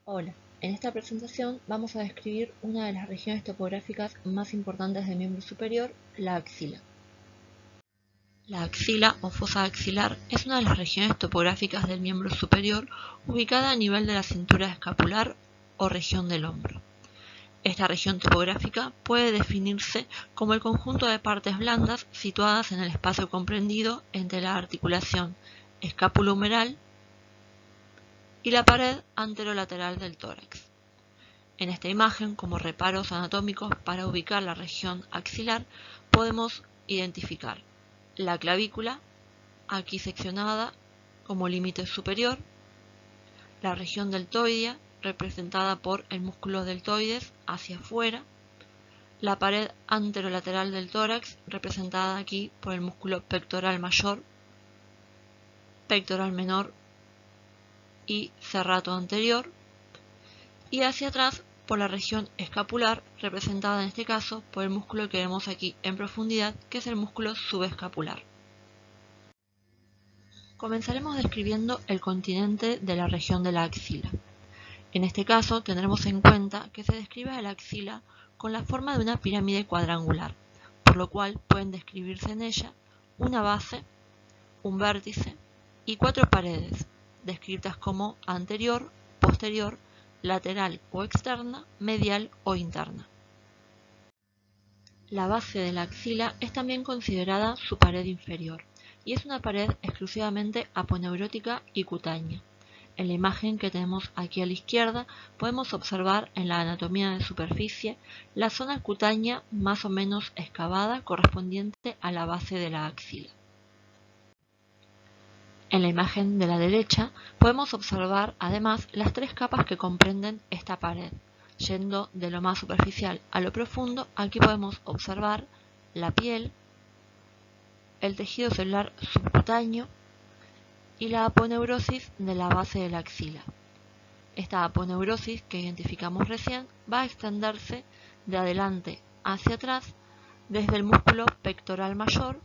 Hola, en esta presentación vamos a describir una de las regiones topográficas más importantes del miembro superior, la axila. La axila o fosa axilar es una de las regiones topográficas del miembro superior ubicada a nivel de la cintura escapular o región del hombro. Esta región topográfica puede definirse como el conjunto de partes blandas situadas en el espacio comprendido entre la articulación escapulohumeral y la pared anterolateral del tórax. En esta imagen, como reparos anatómicos para ubicar la región axilar, podemos identificar la clavícula, aquí seccionada como límite superior, la región deltoidea, representada por el músculo deltoides hacia afuera, la pared anterolateral del tórax, representada aquí por el músculo pectoral mayor, pectoral menor y serrato anterior, y hacia atrás por la región escapular, representada en este caso por el músculo que vemos aquí en profundidad, que es el músculo subescapular. Comenzaremos describiendo el continente de la región de la axila. En este caso tendremos en cuenta que se describe a la axila con la forma de una pirámide cuadrangular, por lo cual pueden describirse en ella una base, un vértice y 4 paredes, descritas como anterior, posterior, lateral o externa, medial o interna. La base de la axila es también considerada su pared inferior y es una pared exclusivamente aponeurótica y cutánea. En la imagen que tenemos aquí a la izquierda podemos observar en la anatomía de superficie la zona cutánea más o menos excavada correspondiente a la base de la axila. En la imagen de la derecha podemos observar además las 3 capas que comprenden esta pared. Yendo de lo más superficial a lo profundo, aquí podemos observar la piel, el tejido celular subcutáneo y la aponeurosis de la base de la axila. Esta aponeurosis que identificamos recién va a extenderse de adelante hacia atrás desde el músculo pectoral mayor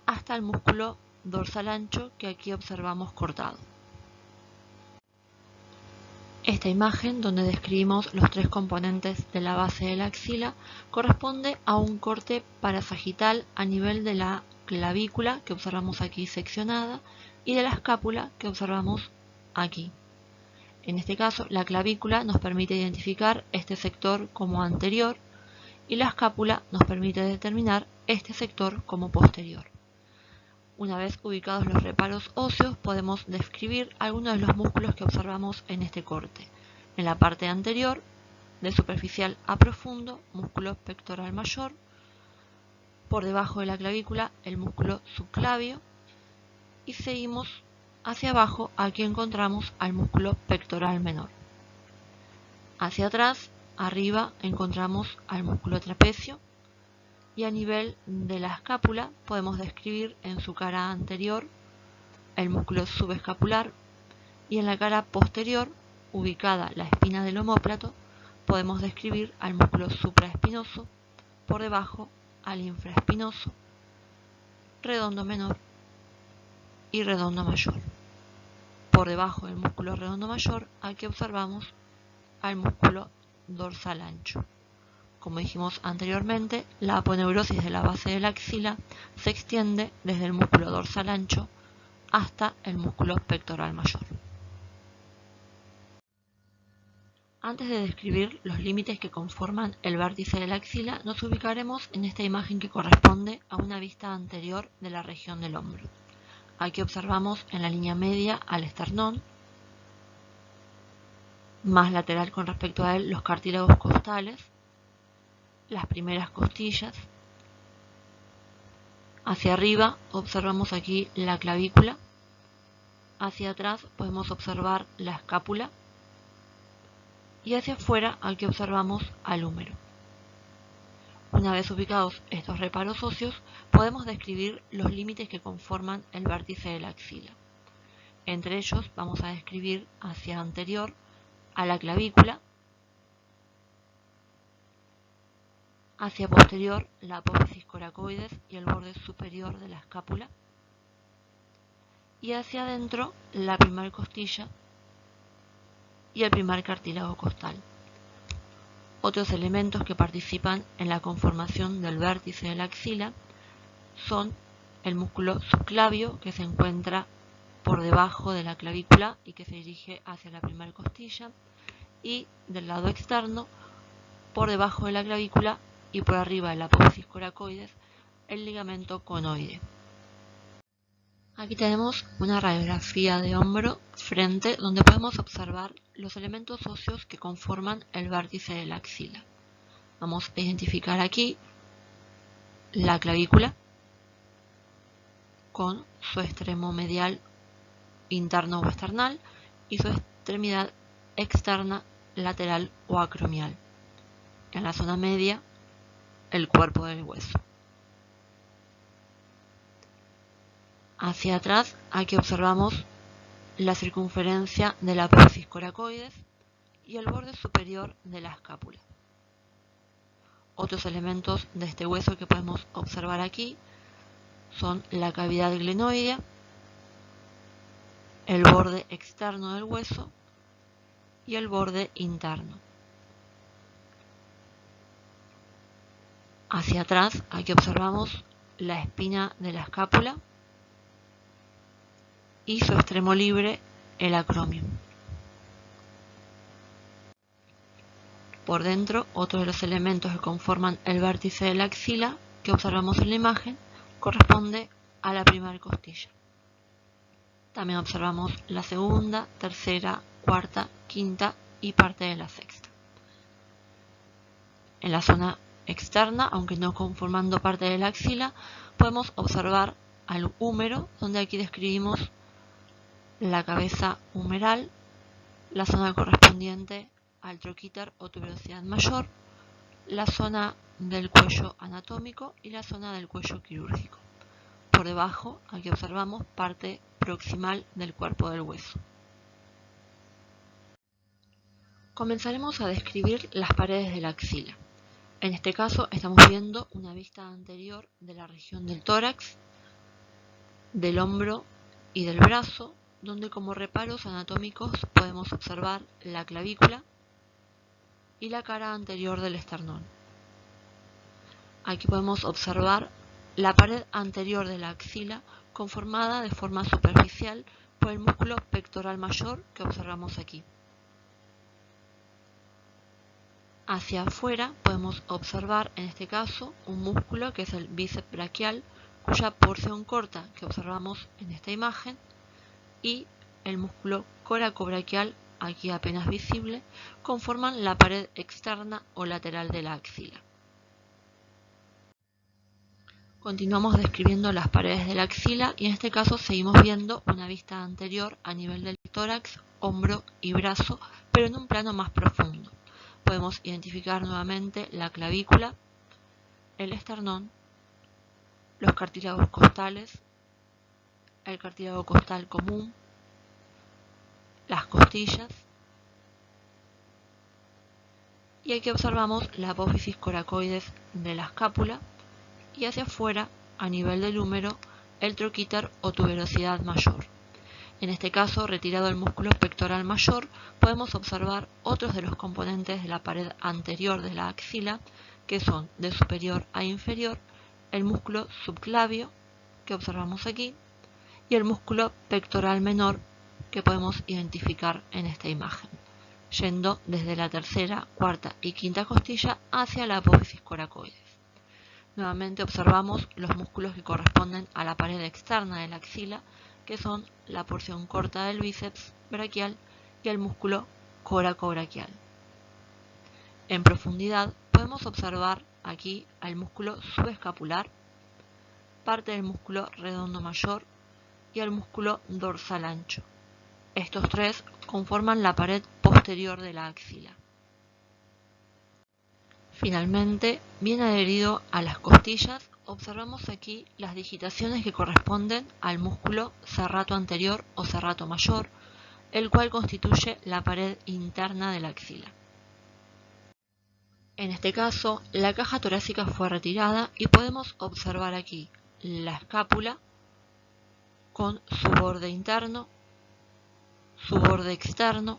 hasta el músculo dorsal ancho que aquí observamos cortado. Esta imagen, donde describimos los 3 componentes de la base de la axila, corresponde a un corte parasagital a nivel de la clavícula, que observamos aquí seccionada, y de la escápula, que observamos aquí. En este caso, la clavícula nos permite identificar este sector como anterior y la escápula nos permite determinar este sector como posterior. Una vez ubicados los reparos óseos, podemos describir algunos de los músculos que observamos en este corte. En la parte anterior, de superficial a profundo, músculo pectoral mayor. Por debajo de la clavícula, el músculo subclavio. Y seguimos hacia abajo, aquí encontramos al músculo pectoral menor. Hacia atrás, arriba, encontramos al músculo trapecio. Y a nivel de la escápula podemos describir en su cara anterior el músculo subescapular y en la cara posterior, ubicada la espina del omóplato, podemos describir al músculo supraespinoso, por debajo al infraespinoso, redondo menor y redondo mayor. Por debajo del músculo redondo mayor, aquí observamos al músculo dorsal ancho. Como dijimos anteriormente, la aponeurosis de la base de la axila se extiende desde el músculo dorsal ancho hasta el músculo pectoral mayor. Antes de describir los límites que conforman el vértice de la axila, nos ubicaremos en esta imagen que corresponde a una vista anterior de la región del hombro. Aquí observamos en la línea media al esternón, más lateral con respecto a él los cartílagos costales, las primeras costillas. Hacia arriba observamos aquí la clavícula, hacia atrás podemos observar la escápula y hacia afuera aquí observamos al húmero. Una vez ubicados estos reparos óseos, podemos describir los límites que conforman el vértice de la axila. Entre ellos vamos a describir hacia anterior a la clavícula, hacia posterior la apófisis coracoides y el borde superior de la escápula, y hacia adentro la primera costilla y el primer cartílago costal. Otros elementos que participan en la conformación del vértice de la axila son el músculo subclavio, que se encuentra por debajo de la clavícula y que se dirige hacia la primera costilla, y del lado externo, por debajo de la clavícula y por arriba de la apófisis coracoides, el ligamento conoide. Aquí tenemos una radiografía de hombro frente donde podemos observar los elementos óseos que conforman el vértice de la axila. Vamos a identificar aquí la clavícula con su extremo medial interno o external y su extremidad externa lateral o acromial. En la zona media, el cuerpo del hueso. Hacia atrás, aquí observamos la circunferencia de la apófisis coracoides y el borde superior de la escápula. Otros elementos de este hueso que podemos observar aquí son la cavidad glenoidea, el borde externo del hueso y el borde interno. Hacia atrás, aquí observamos la espina de la escápula y su extremo libre, el acromion. Por dentro, otro de los elementos que conforman el vértice de la axila que observamos en la imagen corresponde a la primera costilla. También observamos la segunda, tercera, cuarta, quinta y parte de la sexta. En la zona externa, aunque no conformando parte de la axila, podemos observar al húmero, donde aquí describimos la cabeza humeral, la zona correspondiente al troquíter o tuberosidad mayor, la zona del cuello anatómico y la zona del cuello quirúrgico. Por debajo, aquí observamos parte proximal del cuerpo del hueso. Comenzaremos a describir las paredes de la axila. En este caso estamos viendo una vista anterior de la región del tórax, del hombro y del brazo, donde como reparos anatómicos podemos observar la clavícula y la cara anterior del esternón. Aquí podemos observar la pared anterior de la axila conformada de forma superficial por el músculo pectoral mayor que observamos aquí. Hacia afuera podemos observar en este caso un músculo que es el bíceps braquial, cuya porción corta que observamos en esta imagen, y el músculo coracobraquial, aquí apenas visible, conforman la pared externa o lateral de la axila. Continuamos describiendo las paredes de la axila y en este caso seguimos viendo una vista anterior a nivel del tórax, hombro y brazo, pero en un plano más profundo. Podemos identificar nuevamente la clavícula, el esternón, los cartílagos costales, el cartílago costal común, las costillas, y aquí observamos la apófisis coracoides de la escápula y hacia afuera, a nivel del húmero, el troquíter o tuberosidad mayor. En este caso, retirado el músculo pectoral mayor, podemos observar otros de los componentes de la pared anterior de la axila, que son de superior a inferior, el músculo subclavio, que observamos aquí, y el músculo pectoral menor, que podemos identificar en esta imagen, yendo desde la tercera, cuarta y quinta costilla hacia la apófisis coracoides. Nuevamente observamos los músculos que corresponden a la pared externa de la axila, que son la porción corta del bíceps braquial y el músculo coracobraquial. En profundidad podemos observar aquí al músculo subescapular, parte del músculo redondo mayor y el músculo dorsal ancho. Estos tres conforman la pared posterior de la axila. Finalmente, bien adherido a las costillas, observamos aquí las digitaciones que corresponden al músculo serrato anterior o serrato mayor, el cual constituye la pared interna de la axila. En este caso, la caja torácica fue retirada y podemos observar aquí la escápula con su borde interno, su borde externo,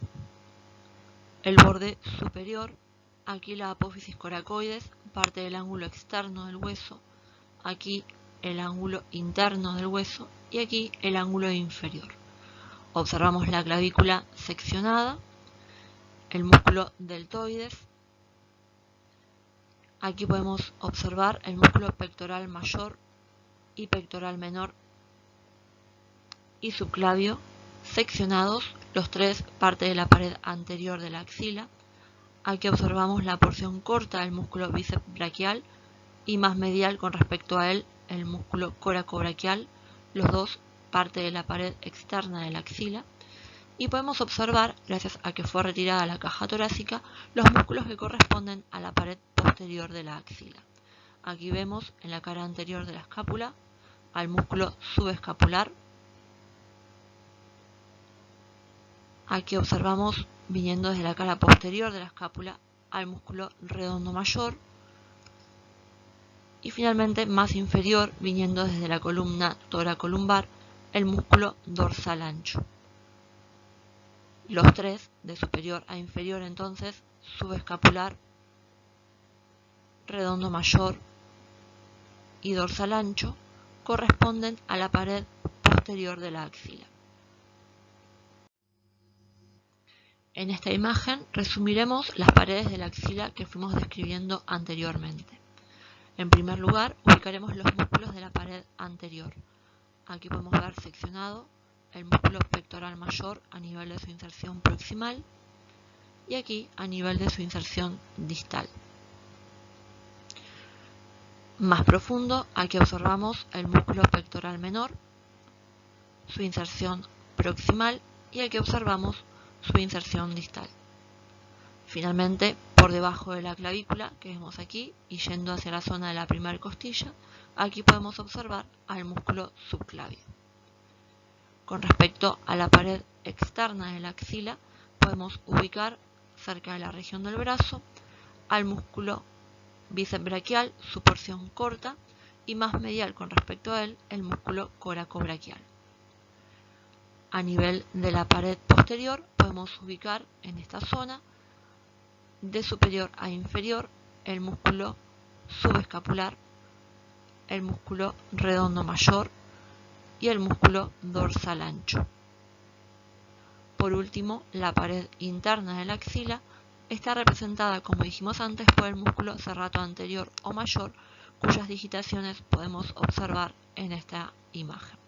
el borde superior, aquí la apófisis coracoides, parte del ángulo externo del hueso, aquí el ángulo interno del hueso y aquí el ángulo inferior. Observamos la clavícula seccionada, el músculo deltoides. Aquí podemos observar el músculo pectoral mayor y pectoral menor y subclavio seccionados, los tres, parte de la pared anterior de la axila. Aquí observamos la porción corta del músculo bíceps braquial y más medial con respecto a él el músculo coracobraquial, los dos parte de la pared externa de la axila. Y podemos observar, gracias a que fue retirada la caja torácica, los músculos que corresponden a la pared posterior de la axila. Aquí vemos en la cara anterior de la escápula al músculo subescapular. Aquí observamos, viniendo desde la cara posterior de la escápula, al músculo redondo mayor. Y finalmente, más inferior, viniendo desde la columna toracolumbar, el músculo dorsal ancho. Los tres, de superior a inferior entonces, subescapular, redondo mayor y dorsal ancho, corresponden a la pared posterior de la axila. En esta imagen resumiremos las paredes de la axila que fuimos describiendo anteriormente. En primer lugar, ubicaremos los músculos de la pared anterior. Aquí podemos ver seccionado el músculo pectoral mayor a nivel de su inserción proximal y aquí a nivel de su inserción distal. Más profundo, aquí observamos el músculo pectoral menor, su inserción proximal y aquí observamos su inserción distal. Finalmente, por debajo de la clavícula, que vemos aquí, y yendo hacia la zona de la primera costilla, aquí podemos observar al músculo subclavio. Con respecto a la pared externa de la axila, podemos ubicar cerca de la región del brazo al músculo bíceps braquial, su porción corta, y más medial con respecto a él, el músculo coracobraquial. A nivel de la pared posterior, podemos ubicar en esta zona, de superior a inferior, el músculo subescapular, el músculo redondo mayor y el músculo dorsal ancho. Por último, la pared interna de la axila está representada, como dijimos antes, por el músculo serrato anterior o mayor, cuyas digitaciones podemos observar en esta imagen.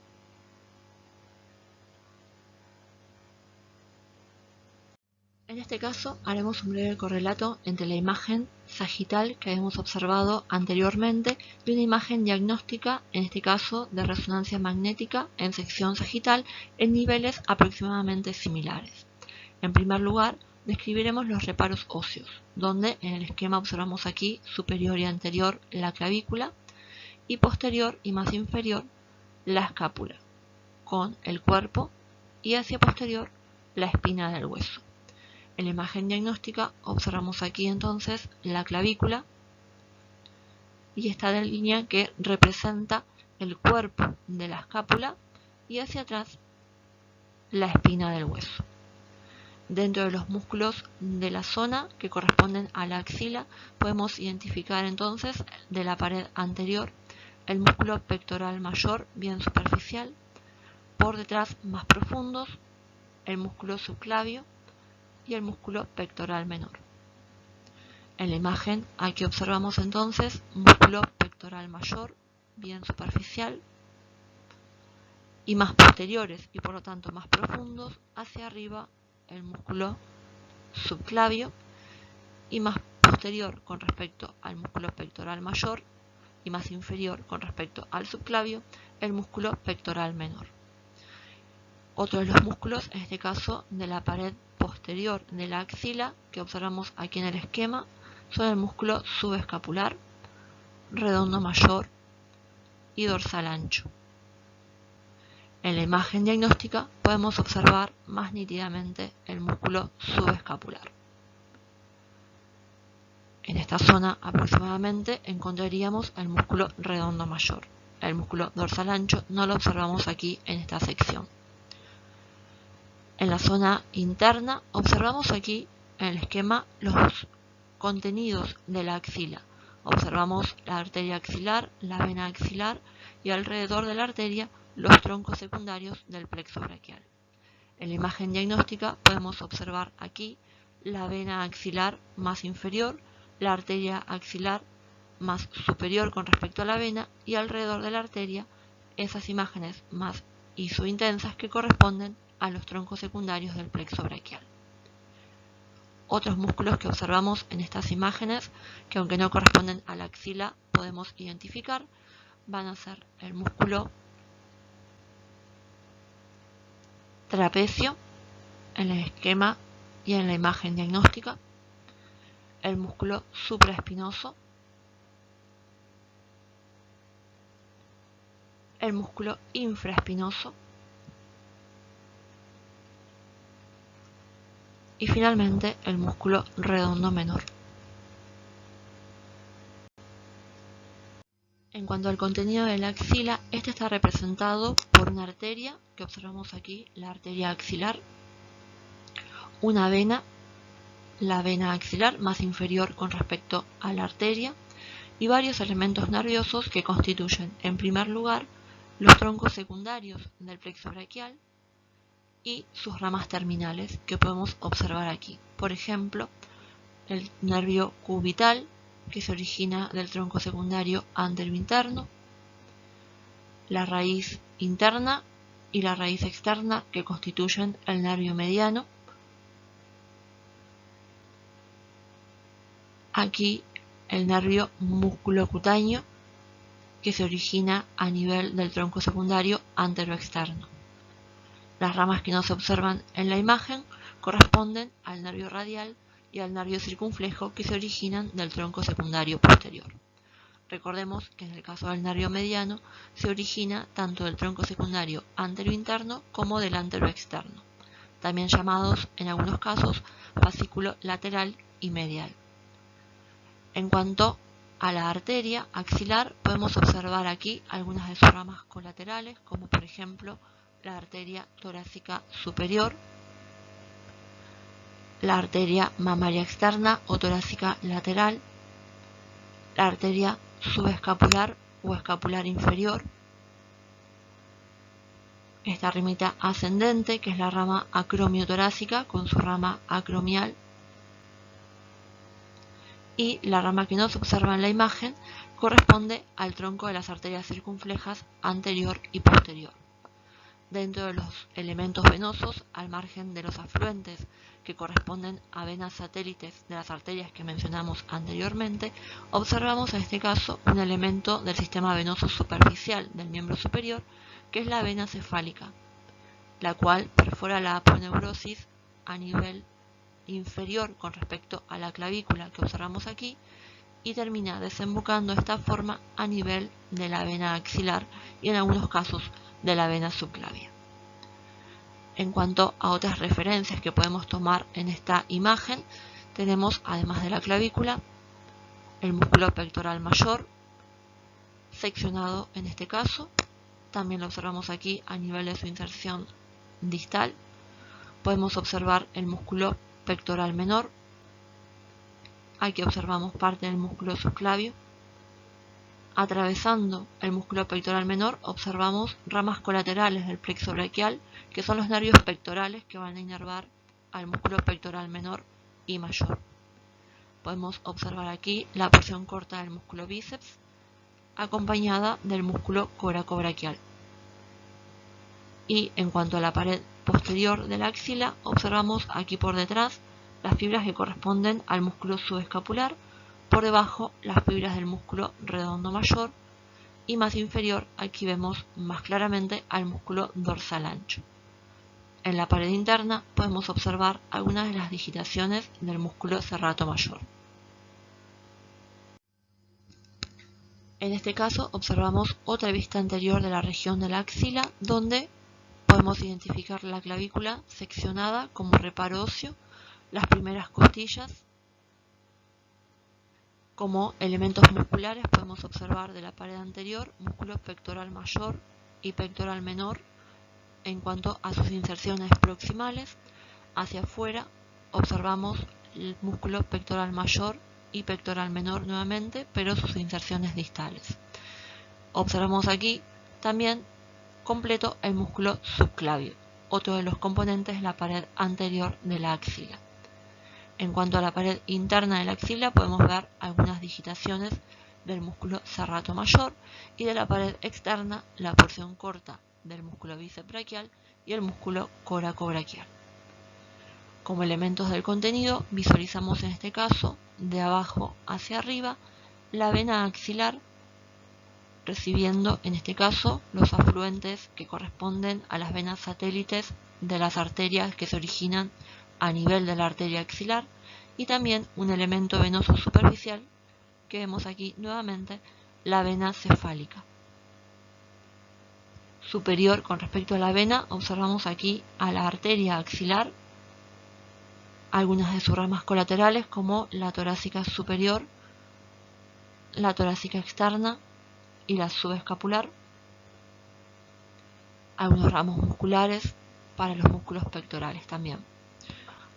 En este caso haremos un breve correlato entre la imagen sagital que hemos observado anteriormente y una imagen diagnóstica, en este caso de resonancia magnética en sección sagital en niveles aproximadamente similares. En primer lugar, describiremos los reparos óseos, donde en el esquema observamos aquí superior y anterior la clavícula y posterior y más inferior la escápula, con el cuerpo y hacia posterior la espina del hueso. En la imagen diagnóstica observamos aquí entonces la clavícula y esta línea que representa el cuerpo de la escápula y hacia atrás la espina del hueso. Dentro de los músculos de la zona que corresponden a la axila podemos identificar entonces de la pared anterior el músculo pectoral mayor bien superficial, por detrás más profundos el músculo subclavio y el músculo pectoral menor. En la imagen aquí observamos entonces músculo pectoral mayor, bien superficial, y más posteriores y por lo tanto más profundos hacia arriba el músculo subclavio y más posterior con respecto al músculo pectoral mayor y más inferior con respecto al subclavio el músculo pectoral menor. Otro de los músculos, en este caso de la pared posterior de la axila que observamos aquí en el esquema, son el músculo subescapular, redondo mayor y dorsal ancho. En la imagen diagnóstica podemos observar más nítidamente el músculo subescapular. En esta zona aproximadamente encontraríamos el músculo redondo mayor. El músculo dorsal ancho no lo observamos aquí en esta sección. En la zona interna observamos aquí en el esquema los contenidos de la axila. Observamos la arteria axilar, la vena axilar y alrededor de la arteria los troncos secundarios del plexo braquial. En la imagen diagnóstica podemos observar aquí la vena axilar más inferior, la arteria axilar más superior con respecto a la vena y alrededor de la arteria esas imágenes más isointensas que corresponden a los troncos secundarios del plexo braquial. Otros músculos que observamos en estas imágenes, que aunque no corresponden a la axila podemos identificar, van a ser el músculo trapecio en el esquema y en la imagen diagnóstica, el músculo supraespinoso, el músculo infraespinoso y finalmente el músculo redondo menor. En cuanto al contenido de la axila, este está representado por una arteria, que observamos aquí, la arteria axilar, una vena, la vena axilar más inferior con respecto a la arteria, y varios elementos nerviosos que constituyen, en primer lugar, los troncos secundarios del plexo braquial y sus ramas terminales que podemos observar aquí. Por ejemplo, el nervio cubital, que se origina del tronco secundario anterointerno, la raíz interna y la raíz externa que constituyen el nervio mediano. Aquí el nervio musculocutáneo, que se origina a nivel del tronco secundario anteroexterno. Las ramas que no se observan en la imagen corresponden al nervio radial y al nervio circunflejo, que se originan del tronco secundario posterior. Recordemos que en el caso del nervio mediano se origina tanto del tronco secundario anterointerno como del anteroexterno, también llamados en algunos casos fascículo lateral y medial. En cuanto a la arteria axilar, podemos observar aquí algunas de sus ramas colaterales, como por ejemplo la arteria torácica superior, la arteria mamaria externa o torácica lateral, la arteria subescapular o escapular inferior, esta ramita ascendente, que es la rama acromiotorácica con su rama acromial, y la rama que no se observa en la imagen corresponde al tronco de las arterias circunflejas anterior y posterior. Dentro de los elementos venosos, al margen de los afluentes que corresponden a venas satélites de las arterias que mencionamos anteriormente, observamos en este caso un elemento del sistema venoso superficial del miembro superior, que es la vena cefálica, la cual perfora la aponeurosis a nivel inferior con respecto a la clavícula que observamos aquí y termina desembocando de esta forma a nivel de la vena axilar y en algunos casos de la vena subclavia. En cuanto a otras referencias que podemos tomar en esta imagen, tenemos, además de la clavícula, el músculo pectoral mayor, seccionado en este caso, también lo observamos aquí a nivel de su inserción distal. Podemos observar el músculo pectoral menor, aquí observamos parte del músculo subclavio. Atravesando el músculo pectoral menor observamos ramas colaterales del plexo braquial, que son los nervios pectorales que van a inervar al músculo pectoral menor y mayor. Podemos observar aquí la porción corta del músculo bíceps, acompañada del músculo coracobraquial. Y en cuanto a la pared posterior de la axila, observamos aquí por detrás las fibras que corresponden al músculo subescapular, por debajo las fibras del músculo redondo mayor y más inferior aquí vemos más claramente al músculo dorsal ancho. En la pared interna podemos observar algunas de las digitaciones del músculo serrato mayor. En este caso observamos otra vista anterior de la región de la axila, donde podemos identificar la clavícula seccionada como reparo óseo, las primeras costillas. Como elementos musculares podemos observar de la pared anterior músculo pectoral mayor y pectoral menor. En cuanto a sus inserciones proximales, hacia afuera observamos el músculo pectoral mayor y pectoral menor nuevamente, pero sus inserciones distales. Observamos aquí también completo el músculo subclavio, otro de los componentes de la pared anterior de la axila. En cuanto a la pared interna de la axila, podemos ver algunas digitaciones del músculo serrato mayor y de la pared externa la porción corta del músculo bíceps braquial y el músculo coracobraquial. Como elementos del contenido, visualizamos en este caso, de abajo hacia arriba, la vena axilar, recibiendo en este caso los afluentes que corresponden a las venas satélites de las arterias que se originan a nivel de la arteria axilar, y también un elemento venoso superficial que vemos aquí nuevamente, la vena cefálica. Superior con respecto a la vena, observamos aquí a la arteria axilar, algunas de sus ramas colaterales como la torácica superior, la torácica externa y la subescapular, algunos ramos musculares para los músculos pectorales también.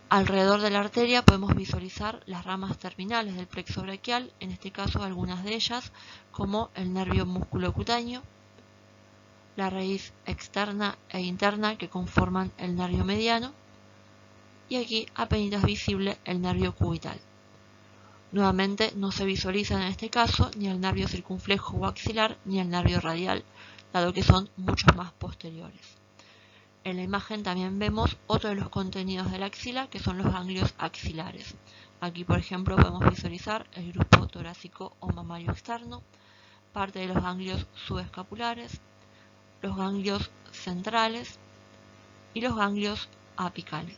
Alrededor de la arteria podemos visualizar las ramas terminales del plexo braquial, en este caso algunas de ellas, como el nervio musculocutáneo, la raíz externa e interna que conforman el nervio mediano, y aquí apenas visible el nervio cubital. Nuevamente no se visualiza en este caso ni el nervio circunflejo o axilar ni el nervio radial, dado que son muchos más posteriores. En la imagen también vemos otro de los contenidos de la axila, que son los ganglios axilares. Aquí, por ejemplo, podemos visualizar el grupo torácico o mamario externo, parte de los ganglios subescapulares, los ganglios centrales y los ganglios apicales.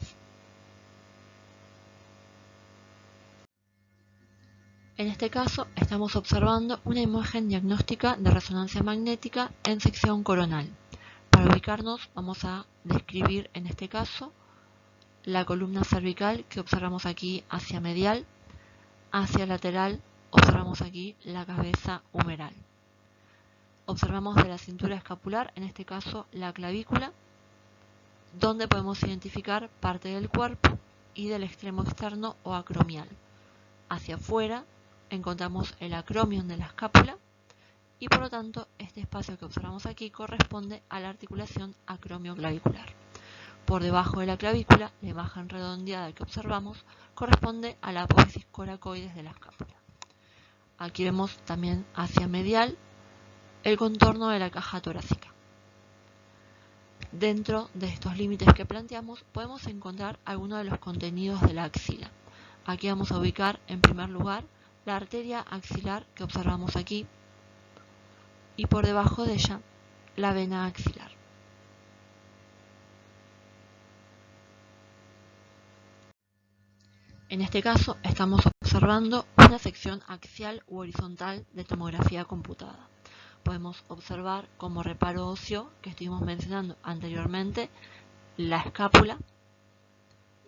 En este caso estamos observando una imagen diagnóstica de resonancia magnética en sección coronal. Para ubicarnos vamos a describir en este caso la columna cervical que observamos aquí hacia medial, hacia lateral observamos aquí la cabeza humeral. Observamos de la cintura escapular, en este caso la clavícula, donde podemos identificar parte del cuerpo y del extremo externo o acromial. Hacia afuera encontramos el acromion de la escápula y por lo tanto este espacio que observamos aquí corresponde a la articulación acromioclavicular. Por debajo de la clavícula, la imagen redondeada que observamos corresponde a la apófisis coracoides de la escápula. Aquí vemos también hacia medial el contorno de la caja torácica. Dentro de estos límites que planteamos podemos encontrar algunos de los contenidos de la axila. Aquí vamos a ubicar en primer lugar la arteria axilar que observamos aquí y por debajo de ella la vena axilar. En este caso estamos observando una sección axial u horizontal de tomografía computada. Podemos observar como reparo óseo, que estuvimos mencionando anteriormente, la escápula,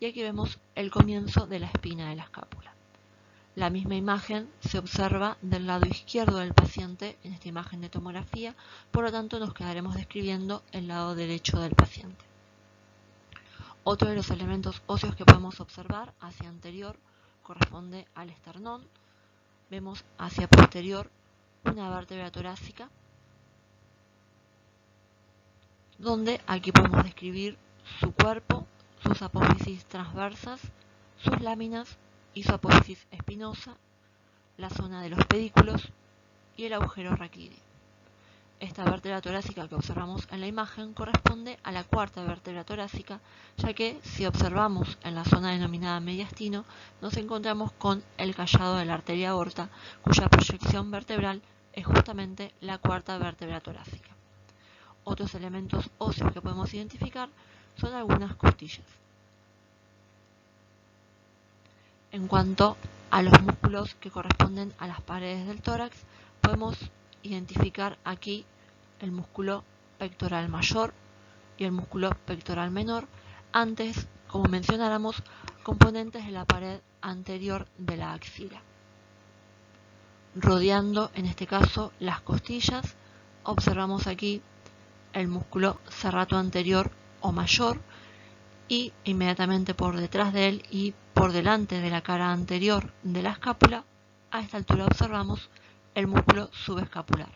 y aquí vemos el comienzo de la espina de la escápula. La misma imagen se observa del lado izquierdo del paciente en esta imagen de tomografía, por lo tanto nos quedaremos describiendo el lado derecho del paciente. Otro de los elementos óseos que podemos observar hacia anterior corresponde al esternón. Vemos hacia posterior una vértebra torácica, donde aquí podemos describir su cuerpo, sus apófisis transversas, sus láminas y su apófisis espinosa, la zona de los pedículos y el agujero raquídeo. Esta vértebra torácica que observamos en la imagen corresponde a la cuarta vértebra torácica, ya que si observamos en la zona denominada mediastino, nos encontramos con el callado de la arteria aorta, cuya proyección vertebral es justamente la cuarta vértebra torácica. Otros elementos óseos que podemos identificar son algunas costillas. En cuanto a los músculos que corresponden a las paredes del tórax, podemos identificar aquí el músculo pectoral mayor y el músculo pectoral menor, antes, como mencionáramos, componentes de la pared anterior de la axila. Rodeando, en este caso, las costillas, observamos aquí el músculo serrato anterior o mayor y inmediatamente por detrás de él y por delante de la cara anterior de la escápula, a esta altura observamos el músculo subescapular.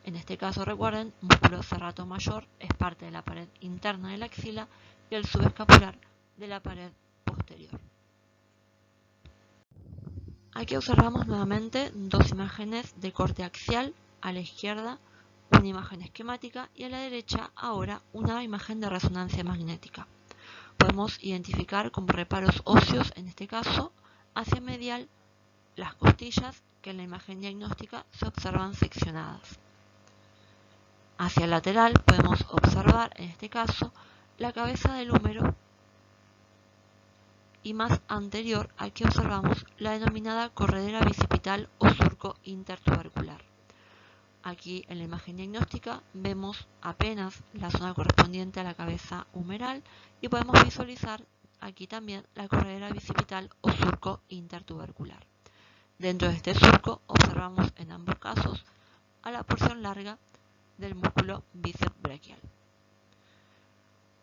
En este caso, recuerden, músculo serrato mayor es parte de la pared interna de la axila y el subescapular de la pared posterior. Aquí observamos nuevamente dos imágenes de corte axial, a la izquierda una imagen esquemática y a la derecha ahora una imagen de resonancia magnética. Podemos identificar como reparos óseos, en este caso, hacia medial las costillas que en la imagen diagnóstica se observan seccionadas. Hacia lateral podemos observar, en este caso, la cabeza del húmero y más anterior aquí observamos la denominada corredera bicipital o surco intertubercular. Aquí en la imagen diagnóstica vemos apenas la zona correspondiente a la cabeza humeral y podemos visualizar aquí también la corredera bicipital o surco intertubercular. Dentro de este surco observamos en ambos casos a la porción larga del músculo bíceps braquial.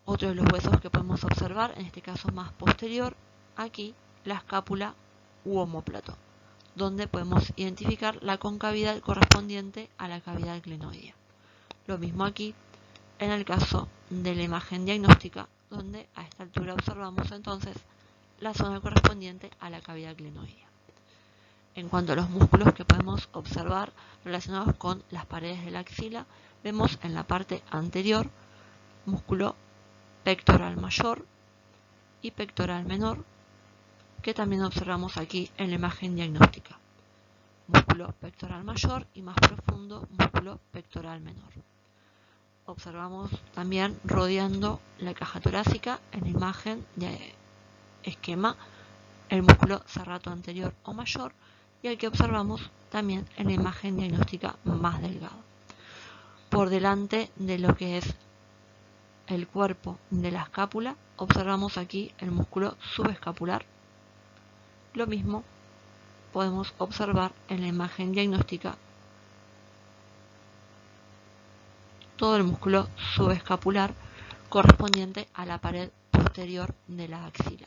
Otro de los huesos que podemos observar, en este caso más posterior, aquí la escápula u omóplato, donde podemos identificar la concavidad correspondiente a la cavidad glenoidea. Lo mismo aquí en el caso de la imagen diagnóstica, donde a esta altura observamos entonces la zona correspondiente a la cavidad glenoidea. En cuanto a los músculos que podemos observar relacionados con las paredes de la axila, vemos en la parte anterior músculo pectoral mayor y pectoral menor, que también observamos aquí en la imagen diagnóstica. Músculo pectoral mayor y más profundo músculo pectoral menor. Observamos también rodeando la caja torácica en la imagen de esquema el músculo serrato anterior o mayor y el que observamos también en la imagen diagnóstica más delgada. Por delante de lo que es el cuerpo de la escápula observamos aquí el músculo subescapular. Lo mismo podemos observar en la imagen diagnóstica todo el músculo subescapular correspondiente a la pared posterior de la axila.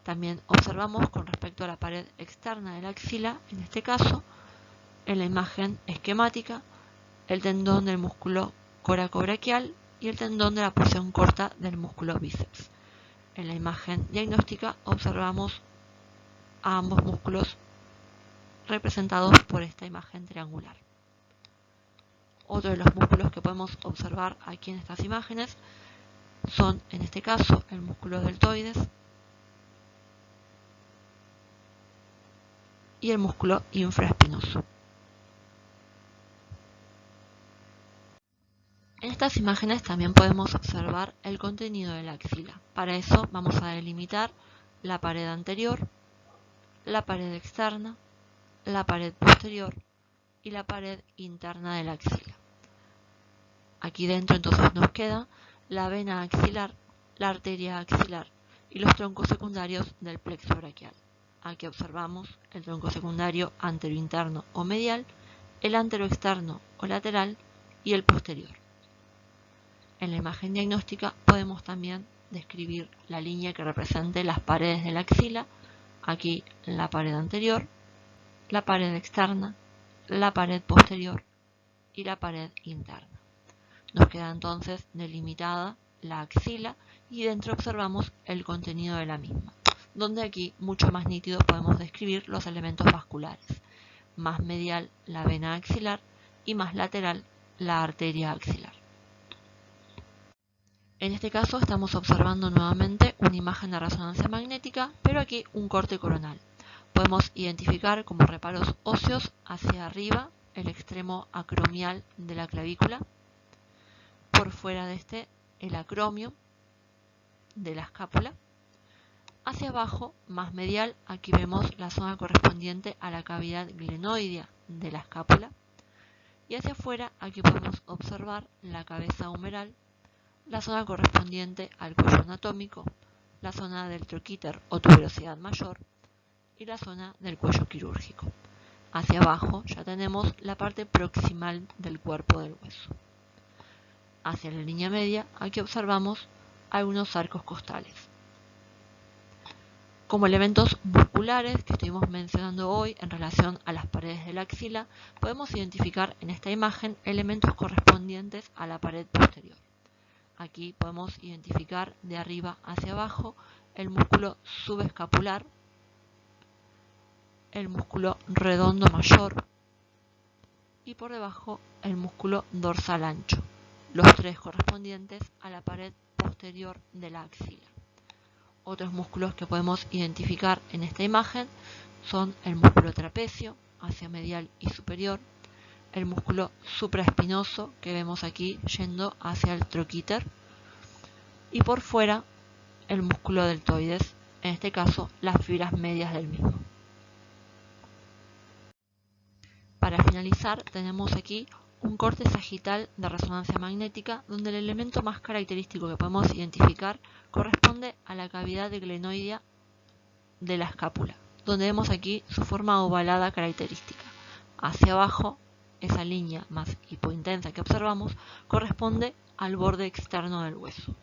También observamos con respecto a la pared externa de la axila, en este caso, en la imagen esquemática, el tendón del músculo coracobraquial y el tendón de la porción corta del músculo bíceps. En la imagen diagnóstica observamos a ambos músculos representados por esta imagen triangular. Otro de los músculos que podemos observar aquí en estas imágenes son, en este caso, el músculo deltoides y el músculo infraespinoso. En estas imágenes también podemos observar el contenido de la axila. Para eso vamos a delimitar la pared anterior, la pared externa, la pared posterior y la pared interna de la axila. Aquí dentro entonces nos queda la vena axilar, la arteria axilar y los troncos secundarios del plexo braquial. Aquí observamos el tronco secundario anterointerno o medial, el anteroexterno o lateral y el posterior. En la imagen diagnóstica podemos también describir la línea que represente las paredes de la axila, aquí la pared anterior, la pared externa, la pared posterior y la pared interna. Nos queda entonces delimitada la axila y dentro observamos el contenido de la misma, donde aquí mucho más nítido podemos describir los elementos vasculares, más medial la vena axilar y más lateral la arteria axilar. En este caso estamos observando nuevamente una imagen de resonancia magnética, pero aquí un corte coronal. Podemos identificar como reparos óseos hacia arriba el extremo acromial de la clavícula, por fuera de este el acromio de la escápula, hacia abajo más medial aquí vemos la zona correspondiente a la cavidad glenoidea de la escápula y hacia afuera aquí podemos observar la cabeza humeral, la zona correspondiente al cuello anatómico, la zona del troquíter o tuberosidad mayor y la zona del cuello quirúrgico. Hacia abajo ya tenemos la parte proximal del cuerpo del hueso. Hacia la línea media aquí observamos algunos arcos costales. Como elementos musculares que estuvimos mencionando hoy en relación a las paredes de la axila, podemos identificar en esta imagen elementos correspondientes a la pared posterior. Aquí podemos identificar de arriba hacia abajo el músculo subescapular, el músculo redondo mayor y por debajo el músculo dorsal ancho, los tres correspondientes a la pared posterior de la axila. Otros músculos que podemos identificar en esta imagen son el músculo trapecio hacia medial y superior, el músculo supraespinoso que vemos aquí yendo hacia el troquíter y por fuera el músculo deltoides, en este caso las fibras medias del mismo. Para finalizar tenemos aquí un corte sagital de resonancia magnética donde el elemento más característico que podemos identificar corresponde a la cavidad glenoidea de la escápula, donde vemos aquí su forma ovalada característica. Hacia abajo, esa línea más hipointensa que observamos corresponde al borde externo del hueso.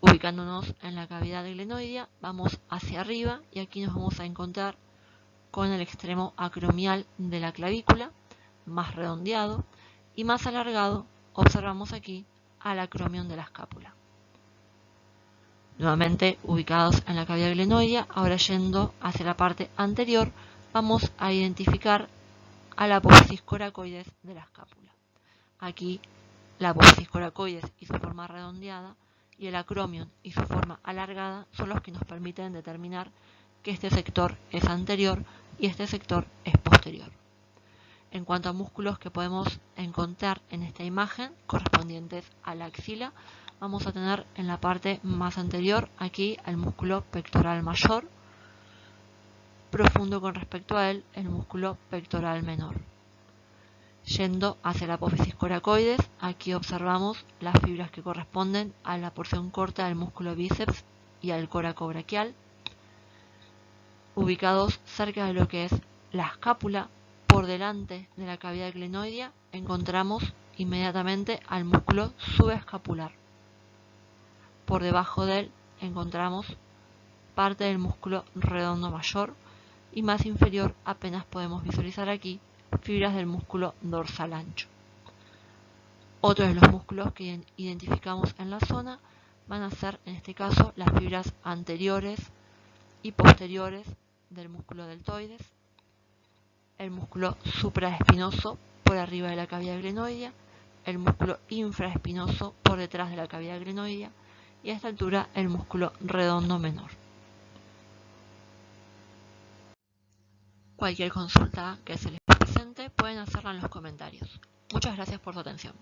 Ubicándonos en la cavidad glenoidea, vamos hacia arriba y aquí nos vamos a encontrar con el extremo acromial de la clavícula, más redondeado y más alargado, observamos aquí al acromion de la escápula. Nuevamente ubicados en la cavidad glenoidea, ahora yendo hacia la parte anterior, vamos a identificar a la apófisis coracoides de la escápula. Aquí la apófisis coracoides y su forma redondeada y el acromion y su forma alargada son los que nos permiten determinar que este sector es anterior y este sector es posterior. En cuanto a músculos que podemos encontrar en esta imagen correspondientes a la axila, vamos a tener en la parte más anterior aquí el músculo pectoral mayor, profundo con respecto a él el músculo pectoral menor. Yendo hacia la apófisis coracoides, aquí observamos las fibras que corresponden a la porción corta del músculo bíceps y al coracobraquial. Ubicados cerca de lo que es la escápula, por delante de la cavidad glenoidea, encontramos inmediatamente al músculo subescapular. Por debajo de él encontramos parte del músculo redondo mayor y más inferior apenas podemos visualizar aquí fibras del músculo dorsal ancho. Otros de los músculos que identificamos en la zona van a ser en este caso las fibras anteriores y posteriores del músculo deltoides, el músculo supraespinoso por arriba de la cavidad glenoidea, el músculo infraespinoso por detrás de la cavidad glenoidea y a esta altura el músculo redondo menor. Cualquier consulta que se les presente pueden hacerla en los comentarios. Muchas gracias por su atención.